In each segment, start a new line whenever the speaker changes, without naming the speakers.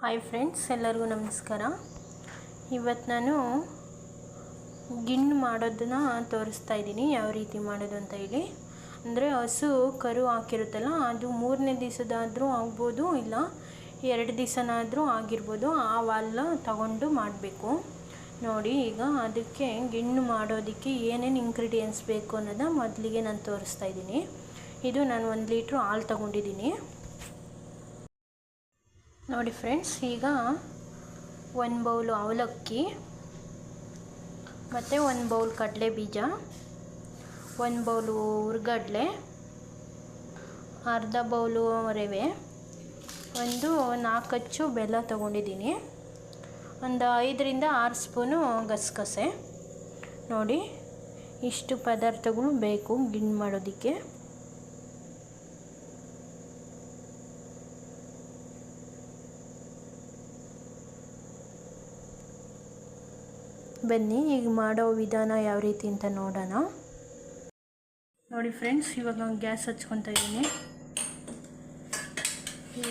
Hi friends, ಎಲ್ಲರಿಗೂ ನಮಸ್ಕಾರ. ಇವತ್ತು ನಾನು ಗಿಣ್ಣು ಮಾಡೋದನ್ನ ತೋರಿಸ್ತಾ ಇದ್ದೀನಿ, ಯಾವ ರೀತಿ ಮಾಡೋದು ಅಂತ ಹೇಳಿ. ಅಂದರೆ ಹಸು ಕರು ಹಾಕಿರುತ್ತಲ್ಲ, ಅದು 3ನೇ ದಿವಸದಾದರೂ ಆಗ್ಬೋದು, ಇಲ್ಲ 2 ದಿವಸನಾದರೂ ಆಗಿರ್ಬೋದು. ಆ ಹಾಲನ್ನ ತಗೊಂಡು ಮಾಡಬೇಕು. ನೋಡಿ, ಈಗ ಅದಕ್ಕೆ ಗಿಣ್ಣು ಮಾಡೋದಕ್ಕೆ ಏನೇನು ಇಂಗ್ರೀಡಿಯೆಂಟ್ಸ್ ಬೇಕು ಅನ್ನೋದನ್ನ ಮೊದಲಿಗೆ ನಾನು ತೋರಿಸ್ತಾ ಇದ್ದೀನಿ. ಇದು ನಾನು 1 ಲೀಟ್ರ್ ಹಾಲು ತಗೊಂಡಿದ್ದೀನಿ. ನೋಡಿ ಫ್ರೆಂಡ್ಸ್, ಈಗ 1 ಬೌಲು ಅವಲಕ್ಕಿ, ಮತ್ತು 1 ಬೌಲ್ ಕಡಲೆ ಬೀಜ, 1 ಬೌಲು ಹುರ್ಗಡ್ಲೆ, ಅರ್ಧ ಬೌಲು ರವೆ, ಒಂದು 4 ಅಚ್ಚು ಬೆಲ್ಲ ತೊಗೊಂಡಿದ್ದೀನಿ, ಒಂದು 5ರಿಂದ 6 ಸ್ಪೂನು ಗಸಗಸೆ. ನೋಡಿ, ಇಷ್ಟು ಪದಾರ್ಥಗಳು ಬೇಕು ಗಿಣ್ಣು ಮಾಡೋದಕ್ಕೆ. ಬನ್ನಿ ಈಗ ಮಾಡೋ ವಿಧಾನ ಯಾವ ರೀತಿ ಅಂತ ನೋಡೋಣ. ನೋಡಿ ಫ್ರೆಂಡ್ಸ್, ಇವಾಗ ಗ್ಯಾಸ್ ಹಚ್ಕೊತಾ ಇದ್ದೀನಿ.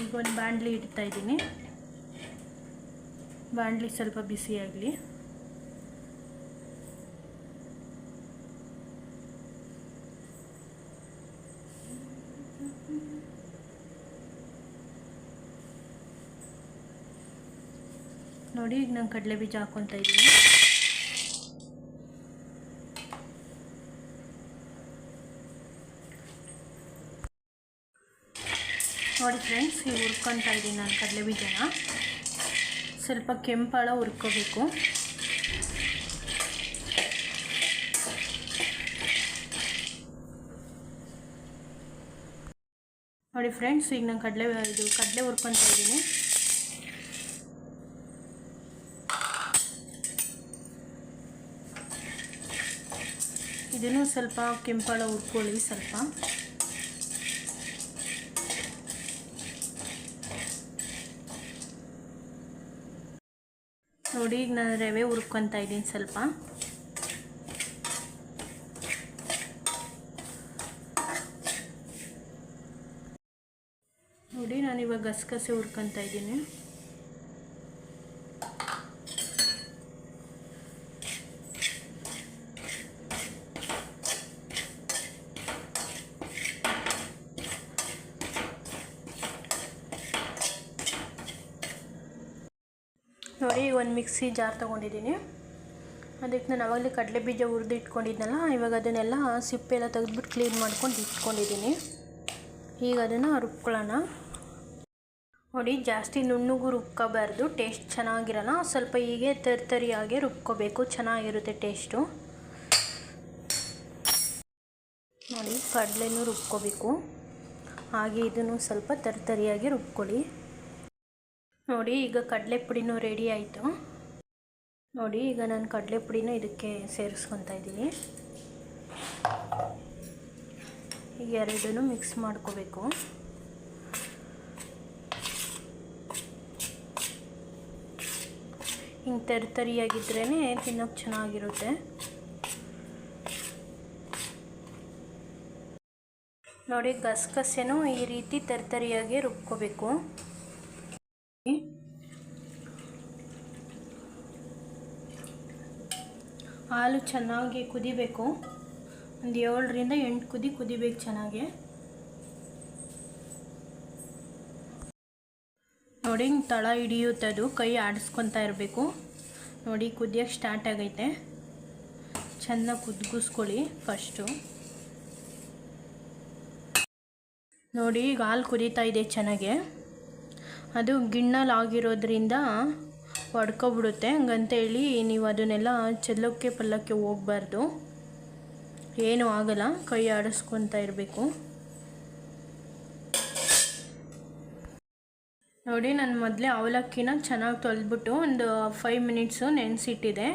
ಈಗ ಒಂದು ಬಾಣಲಿ ಇಡ್ತಾ ಇದ್ದೀನಿ. ಬಾಣಲಿ ಸ್ವಲ್ಪ ಬಿಸಿಯಾಗಲಿ. ನೋಡಿ, ಈಗ ನಾನು ಕಡಲೆ ಬೀಜ ಹಾಕ್ಕೊತಾ ಇದ್ದೀನಿ. ನೋಡಿ ಫ್ರೆಂಡ್ಸ್, ಈಗ ಹುರ್ಕೊತಾ ಇದ್ದೀನಿ ನಾನು ಕಡಲೆ ಬೀಜನ. ಸ್ವಲ್ಪ ಕೆಂಪಾಳ ಹುರ್ಕೋಬೇಕು. ನೋಡಿ ಫ್ರೆಂಡ್ಸ್, ಈಗ ನಾನು ಕಡಲೆ ಹುರ್ಕೊತಾ ಇದ್ದೀನಿ. ಇದನ್ನು ಸ್ವಲ್ಪ ಕೆಂಪಾಳ ಹುರ್ಕೊಳ್ಳಿ ಸ್ವಲ್ಪ. ನೋಡಿ, ಈಗ ನಾನು ರವೆ ಹುರ್ಕೊತಾ ಇದ್ದೀನಿ ಸ್ವಲ್ಪ. ನೋಡಿ, ನಾನಿವಾಗ ಗಸಗಸೆ ಹುರ್ಕೊತಾ ಇದ್ದೀನಿ. ನೋಡಿ, ಒಂದು ಮಿಕ್ಸಿ ಜಾರ್ ತೊಗೊಂಡಿದ್ದೀನಿ. ಅದಕ್ಕೆ ನಾನು ಆವಾಗಲೇ ಕಡಲೆ ಬೀಜ ಹುರಿದು ಇಟ್ಕೊಂಡಿದ್ನಲ್ಲ, ಇವಾಗ ಅದನ್ನೆಲ್ಲ ಸಿಪ್ಪೆ ಎಲ್ಲ ತೆಗೆದ್ಬಿಟ್ಟು ಕ್ಲೀನ್ ಮಾಡ್ಕೊಂಡು ಇಟ್ಕೊಂಡಿದ್ದೀನಿ. ಈಗ ಅದನ್ನು ರುಬ್ಕೊಳ್ಳೋಣ. ನೋಡಿ, ಜಾಸ್ತಿ ನುಣ್ಣಗೂ ರುಬ್ಕೋಬಾರ್ದು, ಟೇಸ್ಟ್ ಚೆನ್ನಾಗಿರಲ್ಲ. ಸ್ವಲ್ಪ ಹೀಗೆ ತರಿಯಾಗೆ ರುಬ್ಕೋಬೇಕು, ಚೆನ್ನಾಗಿರುತ್ತೆ ಟೇಸ್ಟು. ನೋಡಿ, ಕಡಲೆನೂ ರುಬ್ಕೋಬೇಕು, ಹಾಗೆ ಇದನ್ನು ಸ್ವಲ್ಪ ತರಿಯಾಗಿ ರುಬ್ಕೊಳ್ಳಿ. ನೋಡಿ, ಈಗ ಕಡಲೆ ಪುಡಿನೂ ರೆಡಿ ಆಯಿತು. ನೋಡಿ, ಈಗ ನಾನು ಕಡಲೆ ಪುಡಿನ ಇದಕ್ಕೆ ಸೇರಿಸ್ಕೊತಾ ಇದ್ದೀನಿ. ಈಗ ಎರಡನ್ನೂ ಮಿಕ್ಸ್ ಮಾಡ್ಕೋಬೇಕು. ಹಿಂಗೆ ತರಿಯಾಗಿದ್ರೇ ತಿನ್ನೋಕ್ಕೆ ಚೆನ್ನಾಗಿರುತ್ತೆ. ನೋಡಿ, ಗಸಗಸೆನೂ ಈ ರೀತಿ ತರಿಯಾಗಿ ರುಬ್ಕೋಬೇಕು. ಹಾಲು ಚೆನ್ನಾಗಿ ಕುದಿಬೇಕು. ಒಂದು 7ರಿಂದ 8 ಕುದಿಬೇಕು ಚೆನ್ನಾಗಿ. ನೋಡಿ, ತಳ ಹಿಡಿಯುತ್ತದು, ಕೈ ಆಡಿಸ್ಕೊತಾ ಇರಬೇಕು. ನೋಡಿ, ಕುದಿಯೋಕ್ಕೆ ಸ್ಟಾರ್ಟ್ ಆಗೈತೆ. ಚೆನ್ನಾಗಿ ಕುದಿಸ್ಕೊಳ್ಳಿ ಫಸ್ಟು. ನೋಡಿ, ಈಗ ಹಾಲು ಕುದೀತಾ ಇದೆ ಚೆನ್ನಾಗೆ. ಅದು ಗಿಣ್ಣಲ್ಲಿ ಆಗಿರೋದ್ರಿಂದ ಒಡ್ಕೊಬಿಡುತ್ತೆ. ಹಂಗಂತೇಳಿ ನೀವು ಅದನ್ನೆಲ್ಲ ಚೆಲ್ಲೋಕ್ಕೆ ಪಲ್ಲಕ್ಕೆ ಹೋಗಬಾರ್ದು, ಏನೂ ಆಗಲ್ಲ. ಕೈ ಆಡಿಸ್ಕೊತಾ ಇರಬೇಕು. ನೋಡಿ, ನಾನು ಮೊದಲೇ ಅವಲಕ್ಕಿನ ಚೆನ್ನಾಗಿ ತೊಳೆದ್ಬಿಟ್ಟು ಒಂದು 5 ಮಿನಿಟ್ಸು ನೆನೆಸಿಟ್ಟಿದೆ.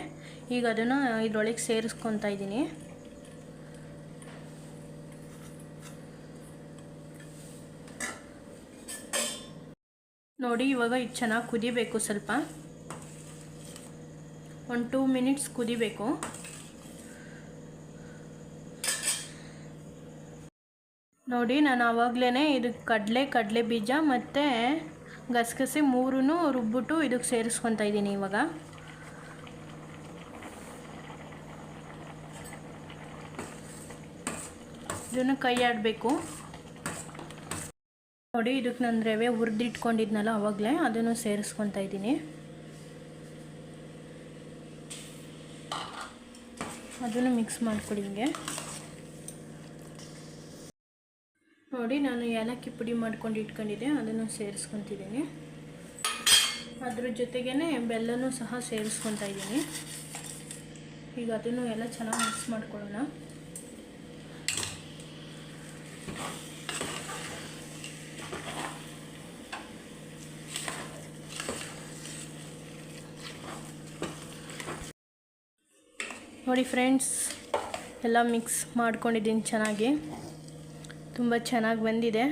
ಈಗ ಅದನ್ನು ಇದರೊಳಗೆ ಸೇರಿಸ್ಕೊತಾ ಇದ್ದೀನಿ. ನೋಡಿ, ಇವಾಗ ಇದು ಚೆನ್ನಾಗಿ ಕುದಿಬೇಕು. ಸ್ವಲ್ಪ ಒಂದು 2 ಮಿನಿಟ್ಸ್ ಕುದಿಬೇಕು. ನೋಡಿ, ನಾನು ಆವಾಗಲೇ ಇದು ಕಡಲೆ ಬೀಜ ಮತ್ತು ಗಸಗಸೆ ಮೂರೂ ರುಬ್ಬಿಟ್ಟು ಇದಕ್ಕೆ ಸೇರಿಸ್ಕೊತಾ ಇದ್ದೀನಿ ಇವಾಗ. ಇದನ್ನು ಕೈ ಆಡಬೇಕು ನೋಡಿ. ಇದಕ್ಕೆ ನಾನು ರವೆ ಹುರಿದಿಟ್ಕೊಂಡಿದ್ನಲ್ಲ ಆವಾಗಲೇ, ಅದನ್ನು ಸೇರಿಸ್ಕೊತಾ ಇದ್ದೀನಿ. ಅದನ್ನು ಮಿಕ್ಸ್ ಮಾಡ್ಕೊಡಿ ಹಿಂಗೆ ನೋಡಿ. ನಾನು ಏಲಕ್ಕಿ ಪುಡಿ ಮಾಡ್ಕೊಂಡು ಇಟ್ಕೊಂಡಿದ್ದೆ, ಅದನ್ನು ಸೇರಿಸ್ಕೊತಿದ್ದೀನಿ. ಅದ್ರ ಜೊತೆಗೇ ಬೆಲ್ಲನೂ ಸಹ ಸೇರಿಸ್ಕೊತಾ ಇದ್ದೀನಿ. ಈಗ ಅದನ್ನು ಎಲ್ಲ ಚೆನ್ನಾಗಿ ಮಿಕ್ಸ್ ಮಾಡ್ಕೊಳ್ಳೋಣ. ನೋಡಿ ಫ್ರೆಂಡ್ಸ್, ಎಲ್ಲ ಮಿಕ್ಸ್ ಮಾಡ್ಕೊಂಡಿದ್ದೀನಿ ಚೆನ್ನಾಗಿ. ತುಂಬ ಚೆನ್ನಾಗಿ ಬಂದಿದೆ.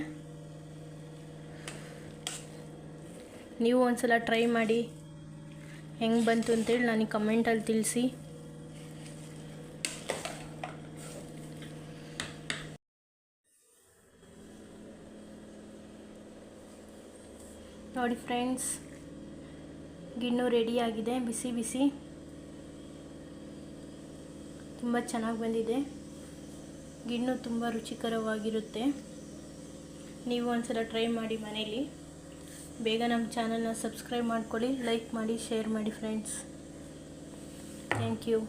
ನೀವು ಒಂದ್ಸಲ ಟ್ರೈ ಮಾಡಿ, ಹೆಂಗೆ ಬಂತು ಅಂತೇಳಿ ನನಗೆ ಕಮೆಂಟಲ್ಲಿ ತಿಳಿಸಿ. ನೋಡಿ ಫ್ರೆಂಡ್ಸ್, ಗಿಣ್ಣು ರೆಡಿಯಾಗಿದೆ. ಬಿಸಿ ಬಿಸಿ ತುಂಬ ಚೆನ್ನಾಗಿ ಬಂದಿದೆ. ಗಿಣ್ಣು ತುಂಬ ರುಚಿಕರವಾಗಿರುತ್ತೆ. ನೀವು ಒಂದ್ಸಲ ಟ್ರೈ ಮಾಡಿ ಮನೇಲಿ. ಬೇಗ ನಮ್ಮ ಚಾನಲ್ನ ಸಬ್ಸ್ಕ್ರೈಬ್ ಮಾಡ್ಕೊಳ್ಳಿ, ಲೈಕ್ ಮಾಡಿ, ಶೇರ್ ಮಾಡಿ ಫ್ರೆಂಡ್ಸ್. Thank you.